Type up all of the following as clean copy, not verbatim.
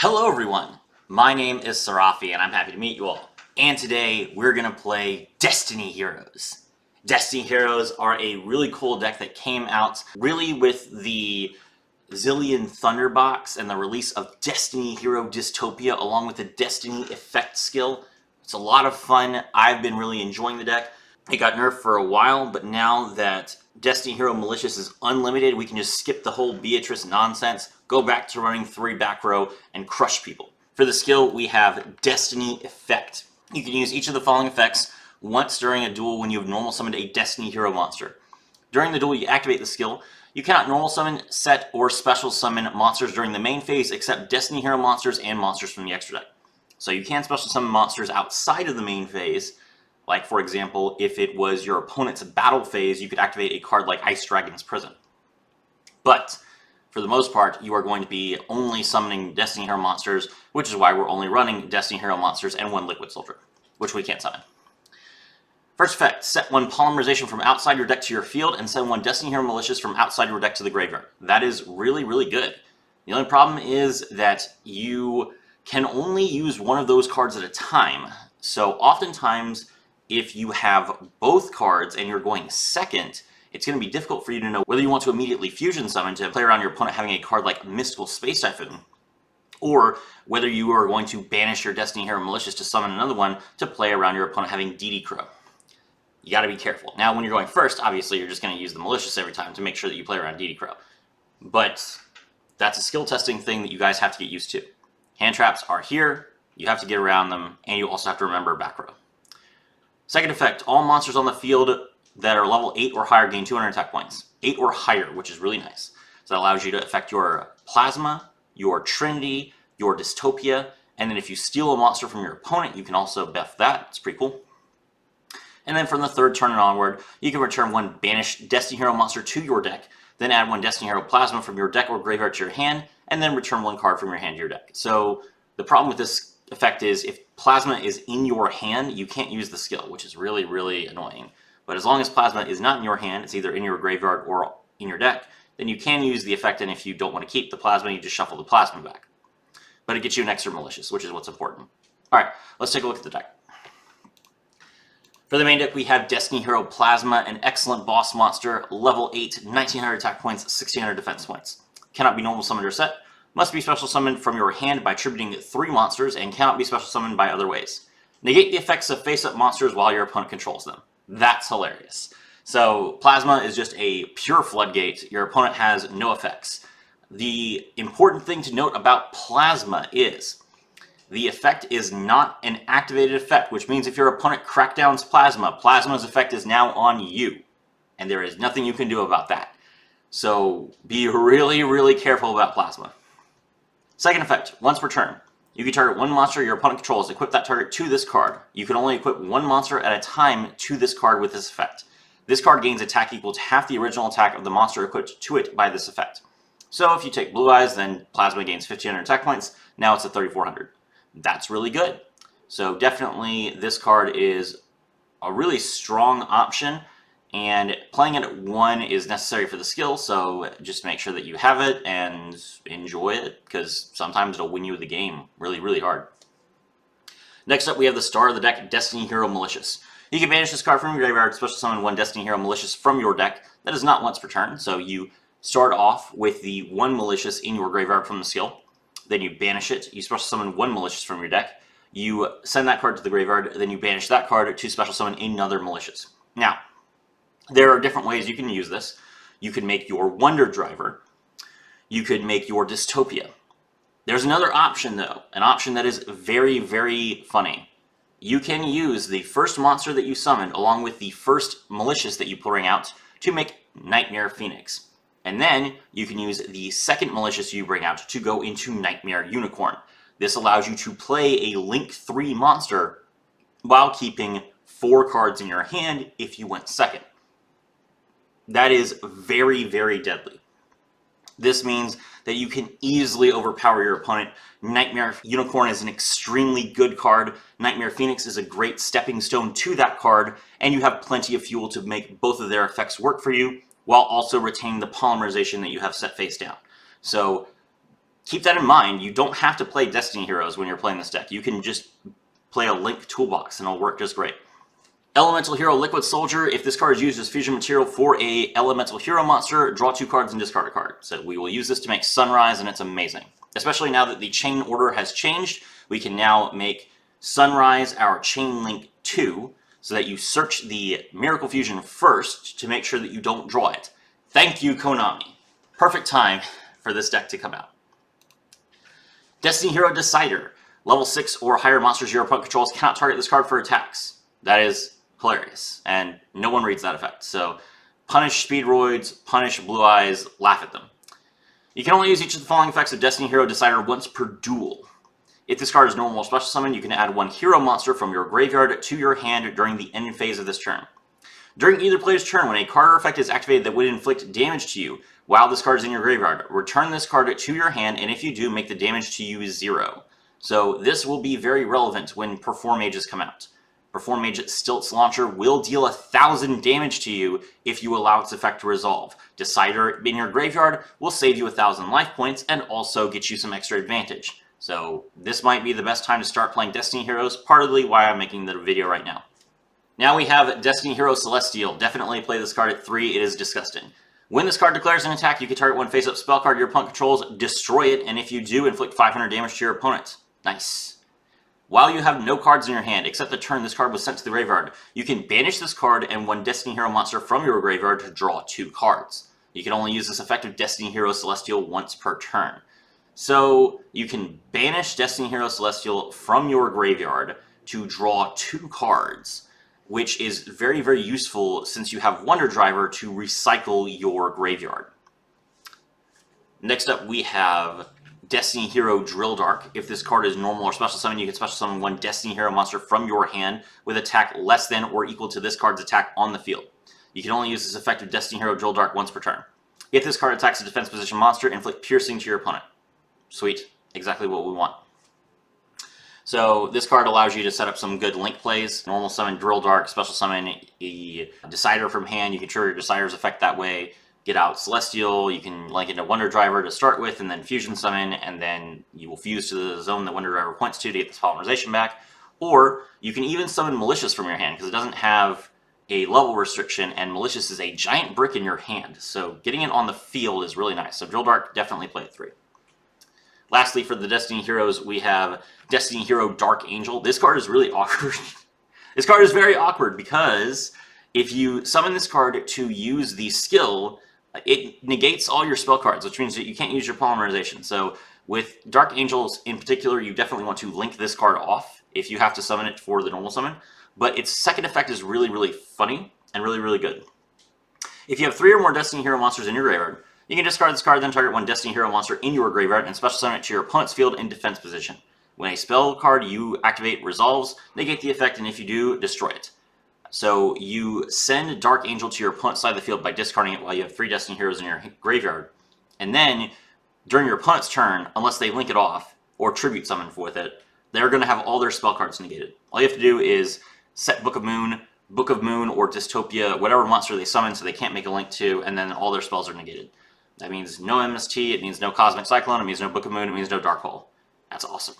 Hello everyone, my name is Sarafi and I'm happy to meet you all. And today we're going to play Destiny Heroes. Destiny Heroes are a really cool deck that came out really with the Zillion Thunderbox and the release of Destiny Hero Dystopia along with the Destiny Effect skill. It's a lot of fun. I've been really enjoying the deck. It got nerfed for a while, but now that Destiny Hero Malicious is unlimited, we can just skip the whole Beatrice nonsense, go back to running 3 Backrow, and crush people. For the skill, we have Destiny Effect. You can use each of the following effects once during a duel when you have normal summoned a Destiny Hero monster. During the duel, you activate the skill. You cannot normal summon, set, or special summon monsters during the main phase except Destiny Hero monsters and monsters from the extra deck. So you can special summon monsters outside of the main phase. Like, for example, if it was your opponent's battle phase, you could activate a card like Ice Dragon's Prison. But, for the most part, you are going to be only summoning Destiny Hero monsters, which is why we're only running Destiny Hero monsters and 1 Liquid Soldier, which we can't summon. First effect, set 1 Polymerization from outside your deck to your field, and send 1 Destiny Hero Malicious from outside your deck to the graveyard. That is really, really good. The only problem is that you can only use one of those cards at a time. So, oftentimes, if you have both cards and you're going second, it's going to be difficult for you to know whether you want to immediately fusion summon to play around your opponent having a card like Mystical Space Typhoon, or whether you are going to banish your Destiny Hero Malicious to summon another one to play around your opponent having DD Crow. You got to be careful. Now, when you're going first, obviously you're just going to use the Malicious every time to make sure that you play around DD Crow. But that's a skill testing thing that you guys have to get used to. Hand traps are here, you have to get around them, and you also have to remember Backrow. Second effect, all monsters on the field that are level 8 or higher gain 200 attack points. 8 or higher, which is really nice. So that allows you to affect your Plasma, your Trinity, your Dystopia, and then if you steal a monster from your opponent, you can also buff that. It's pretty cool. And then from the third turn and onward, you can return 1 banished Destiny Hero monster to your deck, then add 1 Destiny Hero Plasma from your deck or graveyard to your hand, and then return 1 card from your hand to your deck. So the problem with this effect is if Plasma is in your hand, you can't use the skill, which is really, really annoying. But as long as Plasma is not in your hand, it's either in your graveyard or in your deck, then you can use the effect, and if you don't want to keep the Plasma, you just shuffle the Plasma back. But it gets you an extra Malicious, which is what's important. Alright, let's take a look at the deck. For the main deck, we have Destiny Hero Plasma, an excellent boss monster, level 8, 1900 attack points, 1600 defense points. Cannot be normal summoned or set. Must be special summoned from your hand by tributing 3 monsters, and cannot be special summoned by other ways. Negate the effects of face-up monsters while your opponent controls them. That's hilarious. So, Plasma is just a pure floodgate. Your opponent has no effects. The important thing to note about Plasma is the effect is not an activated effect, which means if your opponent crackdowns Plasma, Plasma's effect is now on you, and there is nothing you can do about that. So, be really, really careful about Plasma. Second effect, once per turn, you can target 1 monster your opponent controls, equip that target to this card. You can only equip 1 monster at a time to this card with this effect. This card gains attack equal to half the original attack of the monster equipped to it by this effect. So if you take Blue Eyes, then Plasma gains 1500 attack points, now it's at 3400. That's really good. So definitely this card is a really strong option, and playing it at 1 is necessary for the skill, so just make sure that you have it and enjoy it, because sometimes it'll win you the game really, really hard. Next up, we have the star of the deck, Destiny Hero Malicious. You can banish this card from your graveyard, special summon 1 Destiny Hero Malicious from your deck. That is not once per turn, so you start off with the 1 Malicious in your graveyard from the skill. Then you banish it, you special summon 1 Malicious from your deck. You send that card to the graveyard, then you banish that card to special summon another Malicious. Now, there are different ways you can use this. You can make your Wonder Driver. You could make your Dystopia. There's another option, though. An option that is very, very funny. You can use the first monster that you summoned along with the first Malicious that you bring out to make Nightmare Phoenix. And then you can use the second Malicious you bring out to go into Nightmare Unicorn. This allows you to play a Link 3 monster while keeping 4 cards in your hand if you went second. That is very, very deadly. This means that you can easily overpower your opponent. Nightmare Unicorn is an extremely good card. Nightmare Phoenix is a great stepping stone to that card, and you have plenty of fuel to make both of their effects work for you, while also retaining the polymerization that you have set face down. So keep that in mind. You don't have to play Destiny Heroes when you're playing this deck. You can just play a Link Toolbox and it'll work just great. Elemental Hero Liquid Soldier. If this card is used as fusion material for a Elemental Hero monster, draw 2 cards and discard a card. So we will use this to make Sunrise, and it's amazing. Especially now that the chain order has changed, we can now make Sunrise our Chain Link 2, so that you search the Miracle Fusion first to make sure that you don't draw it. Thank you, Konami. Perfect time for this deck to come out. Destiny Hero Decider. Level 6 or higher monsters your opponent controls cannot target this card for attacks. That is hilarious, and no one reads that effect. So punish Speedroids, punish Blue Eyes, laugh at them. You can only use each of the following effects of Destiny Hero Decider once per duel. If this card is normal or special summon, you can add 1 hero monster from your graveyard to your hand during the end phase of this turn. During either player's turn, when a card or effect is activated that would inflict damage to you while this card is in your graveyard, return this card to your hand, and if you do, make the damage to you 0. So this will be very relevant when Performages come out. Performage Stilt's Launcher will deal 1,000 damage to you if you allow its effect to resolve. Decider in your graveyard will save you 1,000 life points and also get you some extra advantage. So this might be the best time to start playing Destiny Heroes, partly why I'm making the video right now. Now we have Destiny Hero Celestial. Definitely play this card at 3, it is disgusting. When this card declares an attack, you can target 1 face-up spell card your opponent controls, destroy it, and if you do, inflict 500 damage to your opponent. Nice. While you have no cards in your hand, except the turn this card was sent to the graveyard, you can banish this card and 1 Destiny Hero monster from your graveyard to draw 2 cards. You can only use this effect of Destiny Hero Celestial once per turn. So you can banish Destiny Hero Celestial from your graveyard to draw 2 cards, which is very, very useful since you have Wonder Driver to recycle your graveyard. Next up we have Destiny Hero Drill Dark. If this card is normal or special summon, you can special summon 1 Destiny Hero monster from your hand with attack less than or equal to this card's attack on the field. You can only use this effect of Destiny Hero Drill Dark once per turn. If this card attacks a defense position monster, inflict piercing to your opponent. Sweet. Exactly what we want. So this card allows you to set up some good link plays. Normal summon Drill Dark, special summon a Decider from hand. You can trigger your Decider's effect that way. Get out Celestial, you can link into Wonder Driver to start with, and then Fusion Summon, and then you will fuse to the zone that Wonder Driver points to get this polymerization back. Or you can even summon Malicious from your hand, because it doesn't have a level restriction, and Malicious is a giant brick in your hand. So getting it on the field is really nice. So Drill Dark, definitely play at 3. Lastly, for the Destiny Heroes, we have Destiny Hero Dark Angel. This card is really awkward. This card is very awkward because if you summon this card to use the skill, it negates all your spell cards, which means that you can't use your polymerization. So with Dark Angels in particular, you definitely want to link this card off if you have to summon it for the normal summon. But its second effect is really, really funny and really, really good. If you have 3 or more Destiny Hero monsters in your graveyard, you can discard this card, then target 1 Destiny Hero monster in your graveyard and special summon it to your opponent's field in defense position. When a spell card you activate resolves, negate the effect, and if you do, destroy it. So you send Dark Angel to your opponent's side of the field by discarding it while you have 3 Destiny Heroes in your graveyard. And then, during your opponent's turn, unless they link it off or tribute summon with it, they're going to have all their spell cards negated. All you have to do is set Book of Moon or Dystopia, whatever monster they summon so they can't make a link to, and then all their spells are negated. That means no MST, it means no Cosmic Cyclone, it means no Book of Moon, it means no Dark Hole. That's awesome.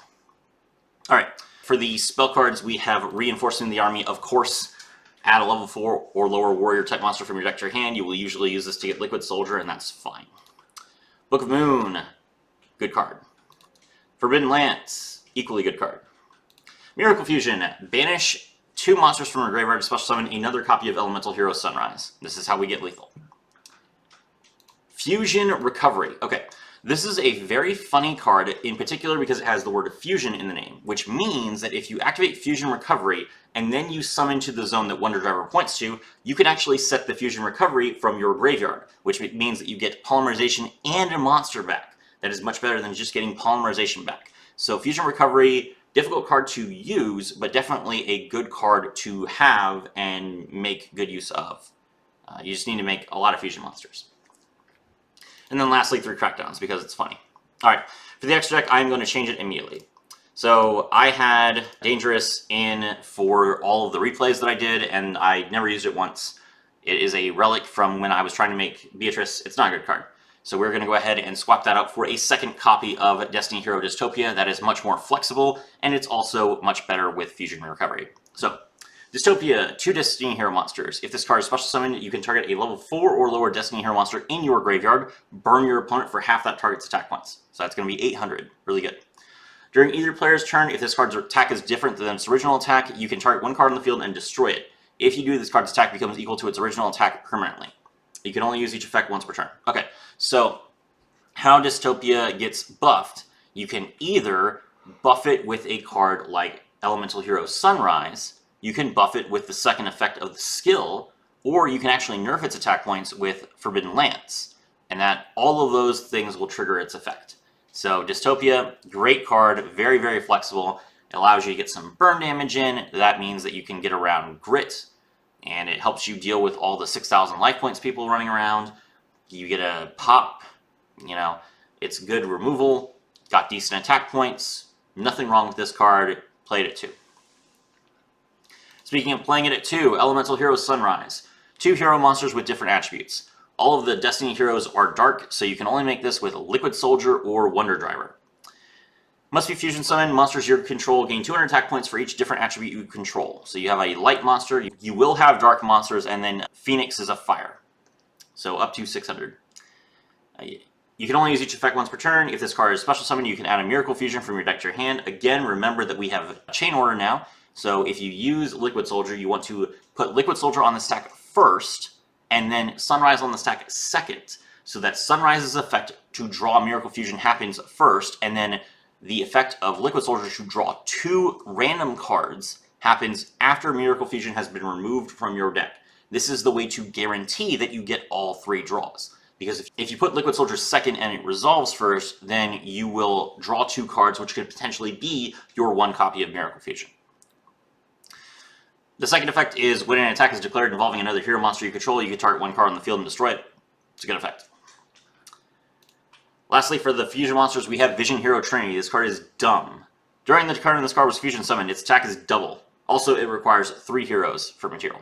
Alright, for the spell cards, we have Reinforcing the Army, of course. Add a level 4 or lower warrior type monster from your deck to your hand. You will usually use this to get Liquid Soldier, and that's fine. Book of Moon, good card. Forbidden Lance, equally good card. Miracle Fusion, banish 2 monsters from your graveyard to special summon another copy of Elemental Hero Sunrise. This is how we get lethal. Fusion Recovery. Okay, this is a very funny card, in particular because it has the word fusion in the name, which means that if you activate Fusion Recovery and then you summon to the zone that Wonder Driver points to, you can actually set the Fusion Recovery from your graveyard, which means that you get polymerization and a monster back. That is much better than just getting polymerization back. So Fusion Recovery, difficult card to use, but definitely a good card to have and make good use of. You just need to make a lot of fusion monsters. And then lastly, 3 Crackdowns, because it's funny. Alright, for the extra deck, I'm going to change it immediately. So I had Dangerous in for all of the replays that I did, and I never used it once. It is a relic from when I was trying to make Beatrice. It's not a good card. So we're going to go ahead and swap that out for a second copy of Destiny Hero Dystopia that is much more flexible, and it's also much better with fusion recovery. So, Dystopia, 2 Destiny Hero monsters. If this card is special summoned, you can target a level 4 or lower Destiny Hero monster in your graveyard, burn your opponent for half that target's attack points. So that's going to be 800. Really good. During either player's turn, if this card's attack is different than its original attack, you can target one card on the field and destroy it. If you do, this card's attack becomes equal to its original attack permanently. You can only use each effect once per turn. Okay, so how Dystopia gets buffed, you can either buff it with a card like Elemental Hero Sunrise, you can buff it with the second effect of the skill, or you can actually nerf its attack points with Forbidden Lance, and that all of those things will trigger its effect. So Dystopia, great card, very, very flexible. It allows you to get some burn damage in. That means that you can get around Grit, and it helps you deal with all the 6,000 life points people running around. You get a pop, you know, it's good removal, got decent attack points, nothing wrong with this card, played at 2. Speaking of playing it at 2, Elemental Hero Sunrise. 2 hero monsters with different attributes. All of the Destiny heroes are dark, so you can only make this with Liquid Soldier or Wonder Driver. Must be fusion summoned. Monsters you control gain 200 attack points for each different attribute you control. So you have a light monster, you will have dark monsters, and then Phoenix is a fire. So up to 600. You can only use each effect once per turn. If this card is special summoned, you can add a Miracle Fusion from your deck to your hand. Again, remember that we have a chain order now. So if you use Liquid Soldier, you want to put Liquid Soldier on the stack first, and then Sunrise on the stack second. So that Sunrise's effect to draw Miracle Fusion happens first, and then the effect of Liquid Soldier to draw 2 random cards happens after Miracle Fusion has been removed from your deck. This is the way to guarantee that you get all 3 draws. Because if you put Liquid Soldier second and it resolves first, then you will draw 2 cards, which could potentially be your 1 copy of Miracle Fusion. The second effect is when an attack is declared involving another hero monster you control, you can target 1 card on the field and destroy it. It's a good effect. Lastly, for the fusion monsters, we have Vision Hero Trinity. This card is dumb. During the turn this card was fusion summoned, its attack is double. Also, it requires 3 heroes for material.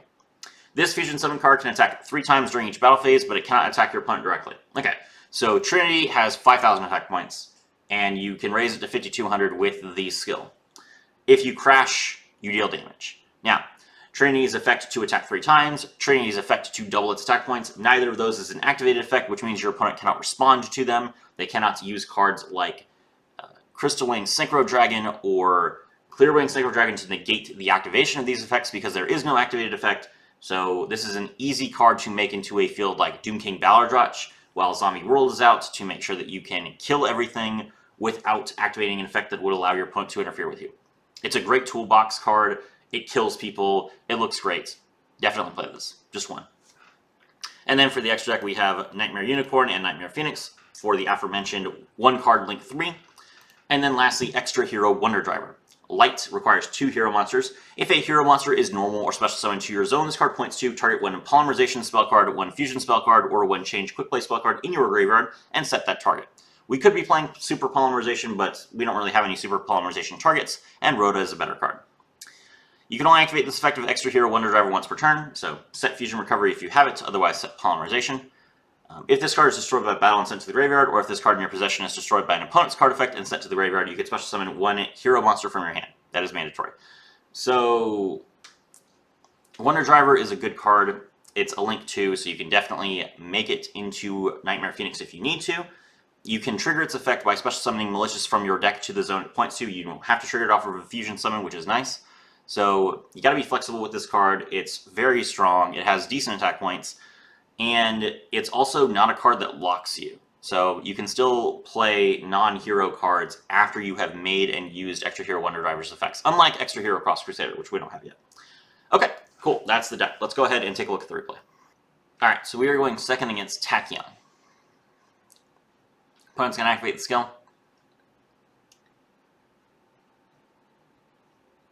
This fusion summon card can attack 3 times during each battle phase, but it cannot attack your opponent directly. Okay, so Trinity has 5,000 attack points, and you can raise it to 5,200 with the skill. If you crash, you deal damage. Now, Trinity's effect to attack 3 times, Trinity's effect to double its attack points. Neither of those is an activated effect, which means your opponent cannot respond to them. They cannot use cards like Crystal Wing Synchro Dragon or Clear Wing Synchro Dragon to negate the activation of these effects because there is no activated effect. So this is an easy card to make into a field like Doom King Ballardratch, while Zombie World is out to make sure that you can kill everything without activating an effect that would allow your opponent to interfere with you. It's a great toolbox card. It kills people. It looks great. Definitely play this. Just 1. And then for the extra deck, we have Nightmare Unicorn and Nightmare Phoenix for the aforementioned 1 card Link 3. And then lastly, Extra Hero Wonder Driver. Light requires 2 hero monsters. If a hero monster is normal or special summoned to your zone, this card points to target 1 polymerization spell card, 1 fusion spell card, or 1 change quick play spell card in your graveyard and set that target. We could be playing super polymerization, but we don't really have any super polymerization targets, and Rhoda is a better card. You can only activate this effect of Extra Hero Wonder Driver once per turn, so set Fusion Recovery if you have it, otherwise set Polymerization. If this card is destroyed by battle and sent to the graveyard, or if this card in your possession is destroyed by an opponent's card effect and sent to the graveyard, you can special summon 1 hero monster from your hand. That is mandatory. So, Wonder Driver is a good card. It's a Link 2, so you can definitely make it into Nightmare Phoenix if you need to. You can trigger its effect by special summoning Malicious from your deck to the zone it points to. You don't have to trigger it off of a Fusion Summon, which is nice. So, you gotta be flexible with this card. It's very strong. It has decent attack points. And it's also not a card that locks you. So you can still play non-hero cards after you have made and used Extra Hero Wonder Driver's effects, unlike Extra Hero Cross Crusader, which we don't have yet. Okay, cool, that's the deck. Let's go ahead and take a look at the replay. Alright, so we are going second against Tachyon. Opponent's going to activate the skill.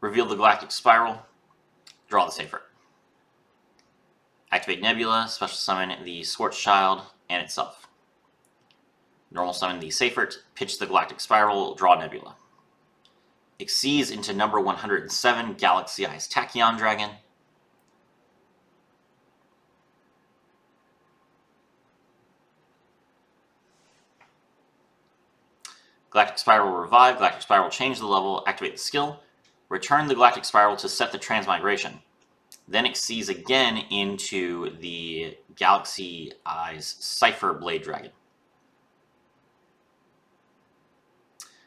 Reveal the Galactic Spiral. Draw the Safer. Activate Nebula, special summon the Scorched Child and itself. Normal summon the Seifert, pitch the Galactic Spiral, draw Nebula. Exceeds into number 107, Galaxy Eyes Tachyon Dragon. Galactic Spiral will revive, Galactic Spiral will change the level, activate the skill, return the Galactic Spiral to set the transmigration. Then exceeds again into the Galaxy Eyes Cipher Blade Dragon.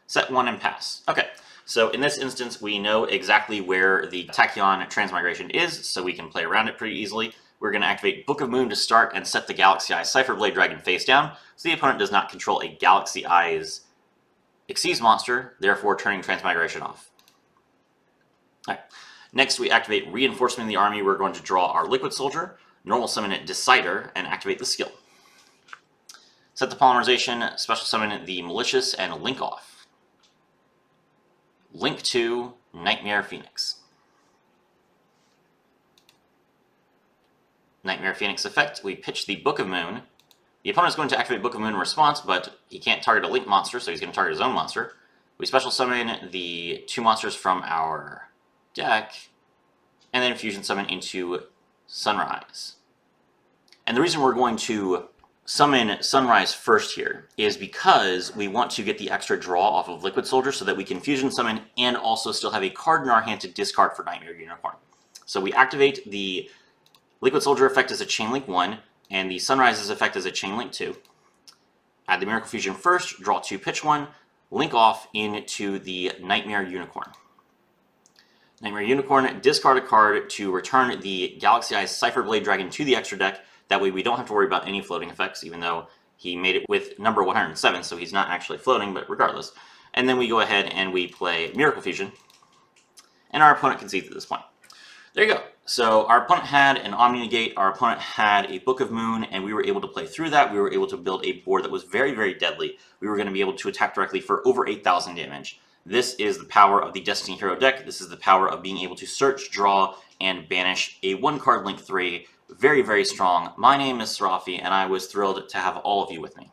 Set 1 and pass. Okay, so in this instance, we know exactly where the Tachyon transmigration is, so we can play around it pretty easily. We're going to activate Book of Moon to start and set the Galaxy Eyes Cipher Blade Dragon face down, so the opponent does not control a Galaxy Eyes Exceeds monster, therefore turning transmigration off. Alright. Next, we activate Reinforcement in the Army. We're going to draw our Liquid Soldier, normal summon it Decider, and activate the skill. Set the Polymerization, special summon the Malicious, and link off. Link to Nightmare Phoenix. Nightmare Phoenix effect, we pitch the Book of Moon. The opponent is going to activate Book of Moon in response, but he can't target a link monster, so he's going to target his own monster. We special summon the 2 monsters from our deck, and then fusion summon into Sunrise. And the reason we're going to summon Sunrise first here is because we want to get the extra draw off of Liquid Soldier so that we can fusion summon and also still have a card in our hand to discard for Nightmare Unicorn. So we activate the Liquid Soldier effect as a Chain Link 1, and the Sunrise's effect as a Chain Link 2. Add the Miracle Fusion first, draw 2, pitch 1, link off into the Nightmare Unicorn. Nightmare Unicorn, discard a card to return the Galaxy Eyes Cipher Blade Dragon to the extra deck. That way we don't have to worry about any floating effects, even though he made it with number 107, so he's not actually floating, but regardless. And then we go ahead and we play Miracle Fusion, and our opponent concedes at this point. There you go. So our opponent had an Omni Negate, our opponent had a Book of Moon, and we were able to play through that. We were able to build a board that was very, very deadly. We were going to be able to attack directly for over 8,000 damage. This is the power of the Destiny Hero deck. This is the power of being able to search, draw, and banish a 1-card Link 3. Very, very strong. My name is Sarafi, and I was thrilled to have all of you with me.